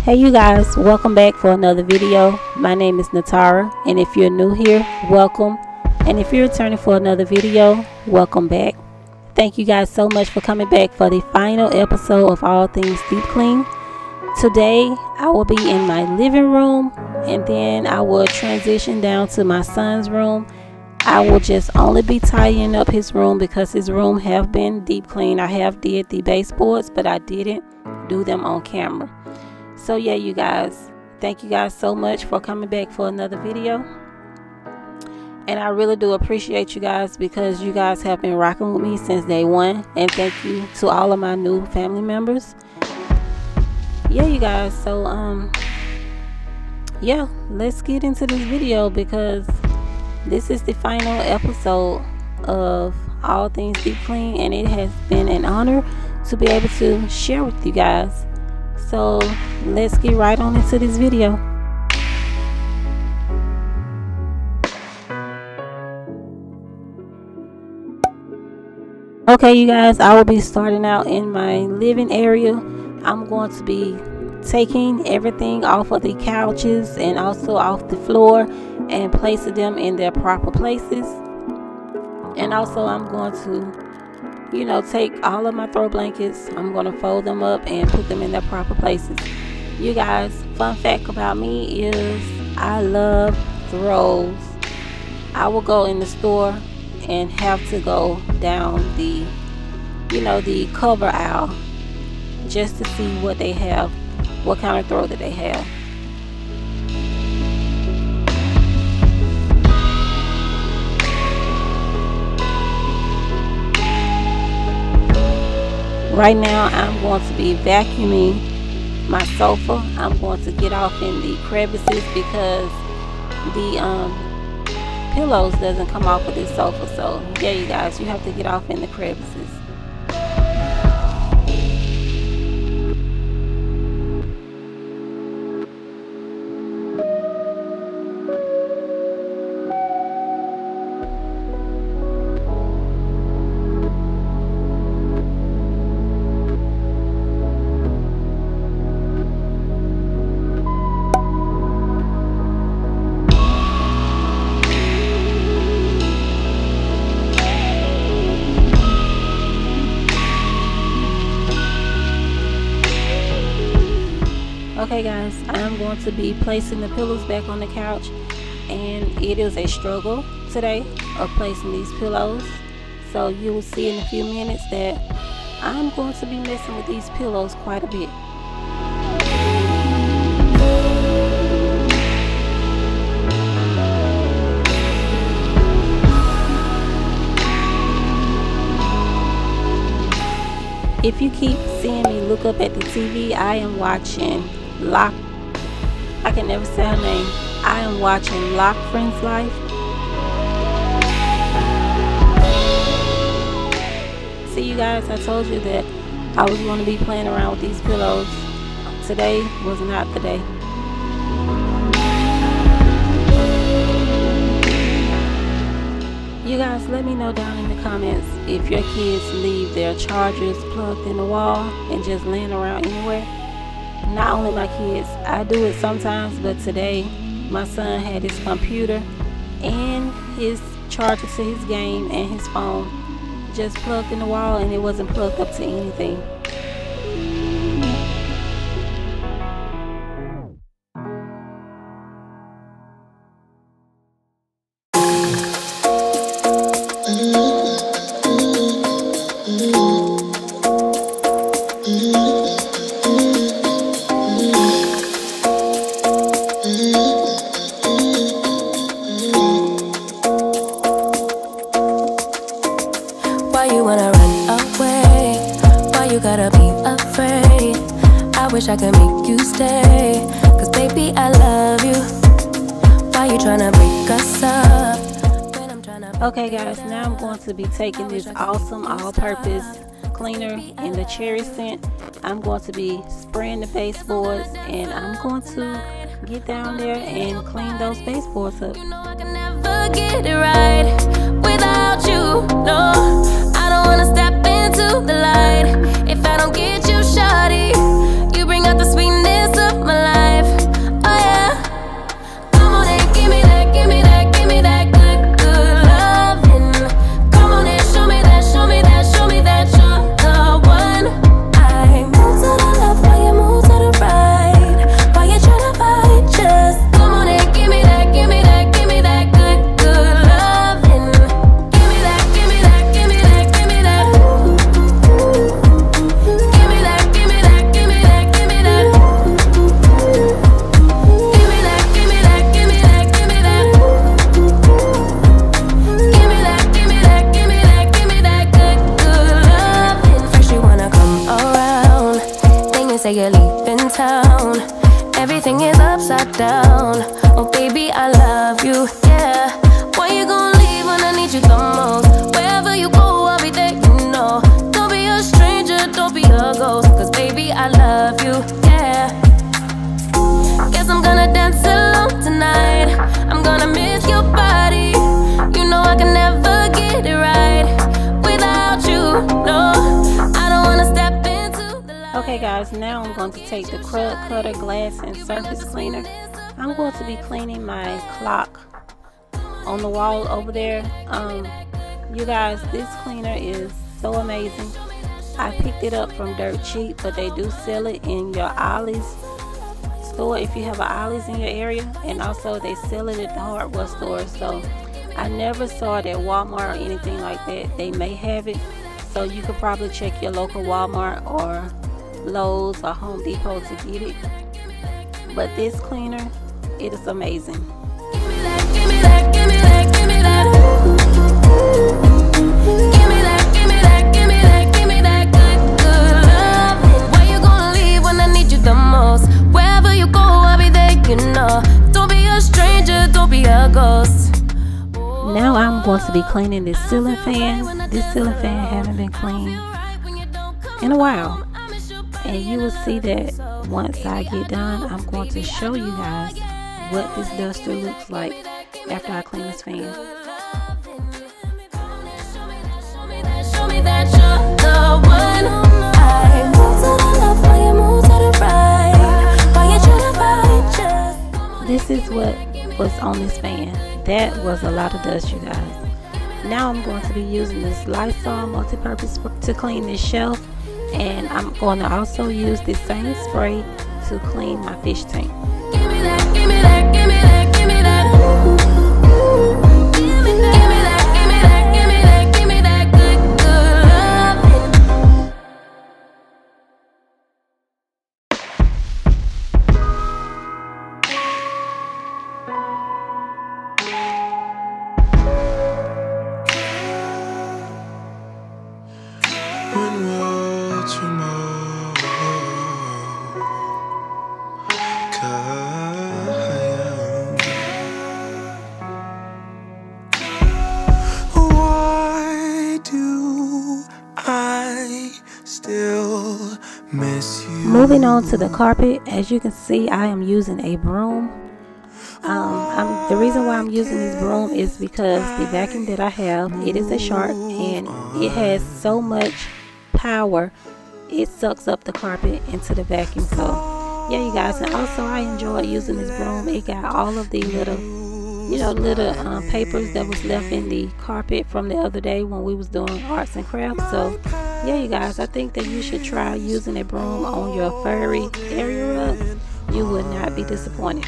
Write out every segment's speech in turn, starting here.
Hey you guys, welcome back for another video. My name is Natara, and if you're new here, welcome, and if you're returning for another video, welcome back. Thank you guys so much for coming back for the final episode of All Things Deep Clean. Today I will be in my living room, and then I will transition down to my son's room. I will just only be tidying up his room because his room have been deep clean. I have did the baseboards, but I didn't do them on camera. So yeah, you guys, thank you guys so much for coming back for another video, and I really do appreciate you guys because you guys have been rocking with me since day one. And thank you to all of my new family members. Yeah, you guys, so yeah, let's get into this video because this is the final episode of All Things Deep Clean, and it has been an honor to be able to share with you guys. So let's get right on into this video. Okay, you guys, I will be starting out in my living area. I'm going to be taking everything off of the couches and also off the floor and placing them in their proper places. And also I'm going to, you know, take all of my throw blankets. I'm going to fold them up and put them in their proper places. You guys, fun fact about me is I love throws. I will go in the store and have to go down the, you know, the cover aisle just to see what they have, what kind of throw that they have. Right now I'm going to be vacuuming my sofa. I'm going to get off in the crevices because the pillows doesn't come off of this sofa. So yeah, you guys, you have to get off in the crevices. Okay guys, I'm going to be placing the pillows back on the couch, and it is a struggle today of placing these pillows. So you will see in a few minutes that I'm going to be messing with these pillows quite a bit. If you keep seeing me look up at the TV, I am watching I can never say her name. I am watching Lock Friend's Life. See you guys, I told you that I was going to be playing around with these pillows. Today was not the day. You guys, let me know down in the comments if your kids leave their chargers plugged in the wall and just laying around anywhere. Not only my kids, I do it sometimes, but today my son had his computer and his charger to his game and his phone just plugged in the wall, and it wasn't plugged up to anything. Why you wanna run away? Why you gotta be afraid? I wish I could make you stay, cause baby I love you. Why you tryna break us up when I'm tryna... Okay guys, now I'm going to be taking this awesome all-purpose cleaner in the cherry scent. I'm going to be spraying the baseboards, and I'm going to get down there and clean those baseboards up. You know I can never get it right without you, no. I don't wanna step into the light if I don't get you, shawty. You bring out the sweetness of my life. upside down. Oh baby, I love you, yeah. Why you gonna leave when I need you the most? Wherever you go, I'll be there, you know. Don't be a stranger, don't be a ghost, cause baby, I love you, yeah. Guess I'm gonna dance alone tonight. I'm gonna miss your body. You know I can never get it right without you, no. I don't wanna step into the light. Okay guys, now I'm going to take the crud cutter, glass and surface cleaner. I'm going to be cleaning my clock on the wall over there. You guys, this cleaner is so amazing. I picked it up from Dirt Cheap, but they do sell it in your Ollie's store if you have an Ollie's in your area, and also they sell it at the hardware store. So I never saw it at Walmart or anything like that. They may have it, so you could probably check your local Walmart or Lowe's or Home Depot to get it. But this cleaner, it is amazing. Give me that, give me that, give me that, give me that. Give me that, give me that, give me that, give me that good, good love. Why you gonna leave when I need you the most? Wherever you go, I'll be there, you know. Don't be a stranger, don't be a ghost. Now I'm going to be cleaning this ceiling fan. This ceiling fan hasn't been cleaned in a while. And you will see that once I get done, I'm going to show you guys what this duster looks like after I clean this fan. Show me that you're the one. I move to the left while you move to the right. Why you tryna fight just? This is what was on this fan. That was a lot of dust, you guys. Now I'm going to be using this Lysol multi-purpose to clean this shelf. And I'm going to also use this same spray to clean my fish tank. Give me that, give me that, give me that, give me that. Give me that, give me that, give me that, give me that good, good love. When will tomorrow why do I still miss you? Moving on to the carpet, as you can see, I am using a broom. The reason why I'm using this broom is because the vacuum that I have, it is a Shark, and it has so much power, it sucks up the carpet into the vacuum. So yeah, you guys, and also I enjoy using this broom. It got all of the little, papers that was left in the carpet from the other day when we was doing arts and crafts. So yeah, you guys, I think that you should try using a broom on your furry area rug. You would not be disappointed.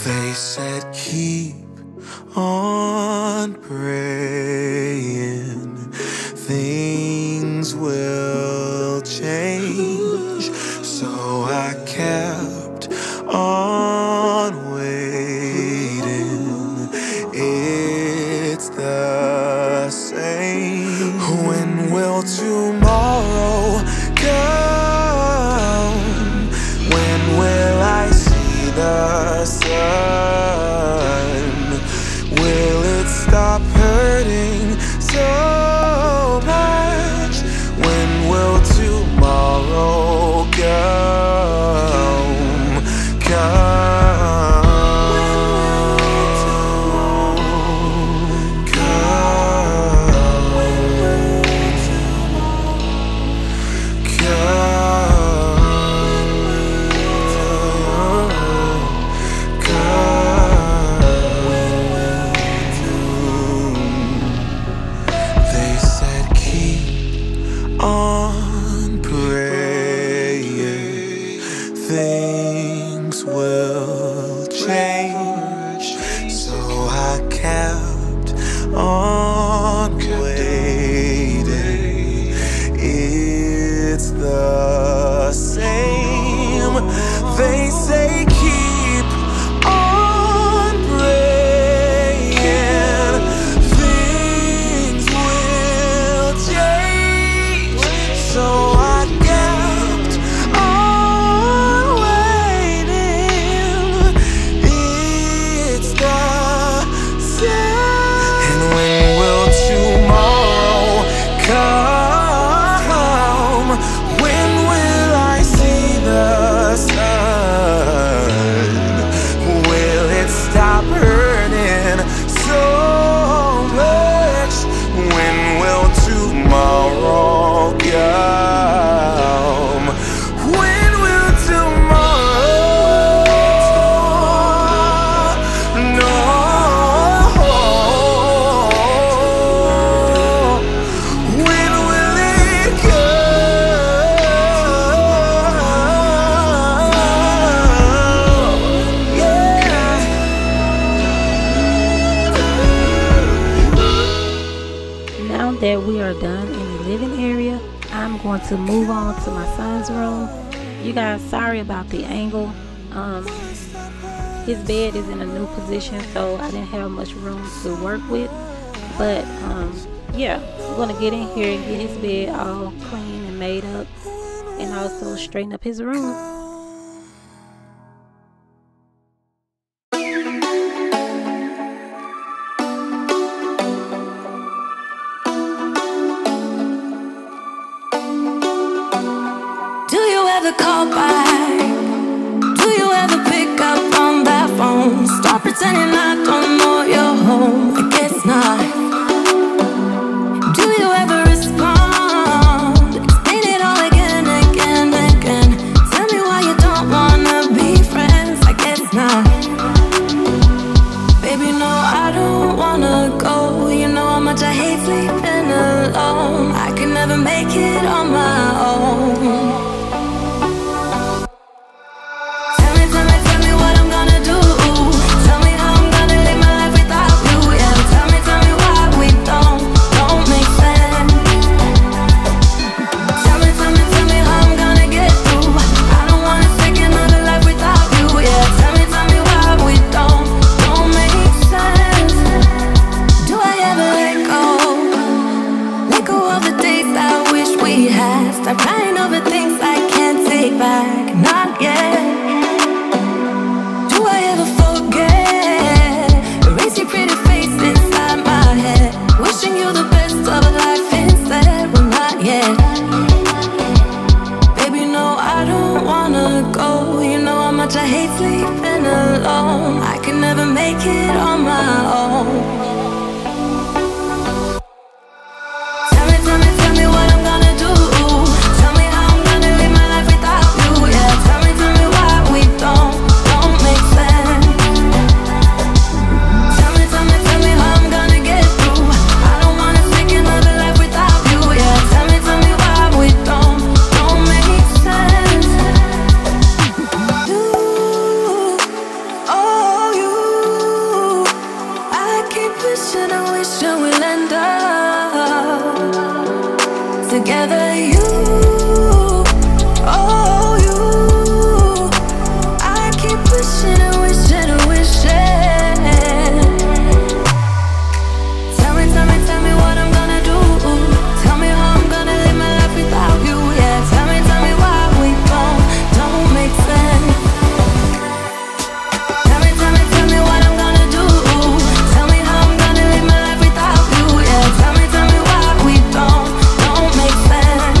They said keep on praying, things will change. So I kept on waiting. It's the same. When will tomorrow come? When will I see the sun? Will it stop hurting so much? When will tomorrow come? On praying, things will change. So I kept on waiting. It's the same. They say keep on praying, things will change. So I kept on I'm going to move on to my son's room. You guys, sorry about the angle. His bed is in a new position, so I didn't have much room to work with. But yeah, I'm going to get in here and get his bed all clean and made up, and also straighten up his room. Call back. Do you ever pick up on that phone? Stop pretending I don't know you're home. I guess not. Do you ever respond? Explain it all again, again, again. Tell me why you don't wanna be friends. I guess not. Baby, no, I don't wanna go. You know how much I hate sleeping alone. I can never make it on my own. I'm crying over things I can't take back, not yet. Do I ever forget? Erase your pretty face inside my head. Wishing you the best of life instead, well not yet. Baby, no, I don't wanna go. You know how much I hate sleeping alone. I can never make it on my own. Tell me what I'm gonna do. Together, you, oh you, I keep wishing and wishing and wishing. Tell me what I'm gonna do. Tell me how I'm gonna live my life without you. Yeah, tell me why we don't make sense. Tell me what I'm gonna do. Tell me how I'm gonna live my life without you. Yeah, tell me why we don't make sense.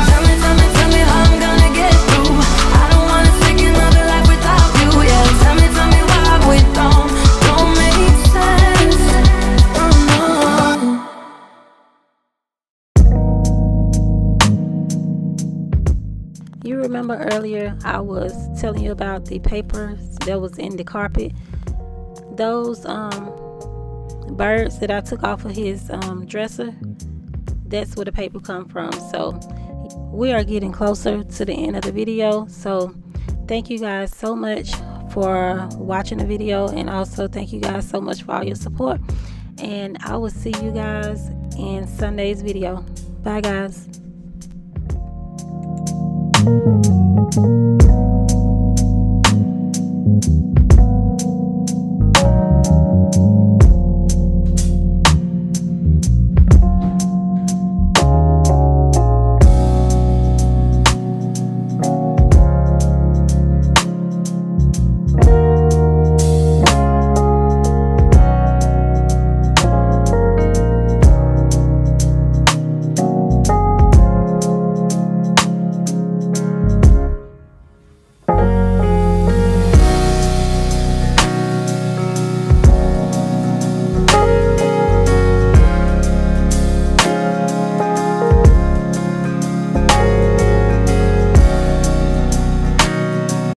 Tell me how I'm gonna get through. I don't wanna take another life without you. Yeah, tell me why we don't make sense. Oh no. You remember earlier I was telling you about the papers that was in the carpet? Those birds that I took off of his dresser, that's where the paper come from. So we are getting closer to the end of the video, so thank you guys so much for watching the video, and also thank you guys so much for all your support, and I will see you guys in Sunday's video. Bye guys.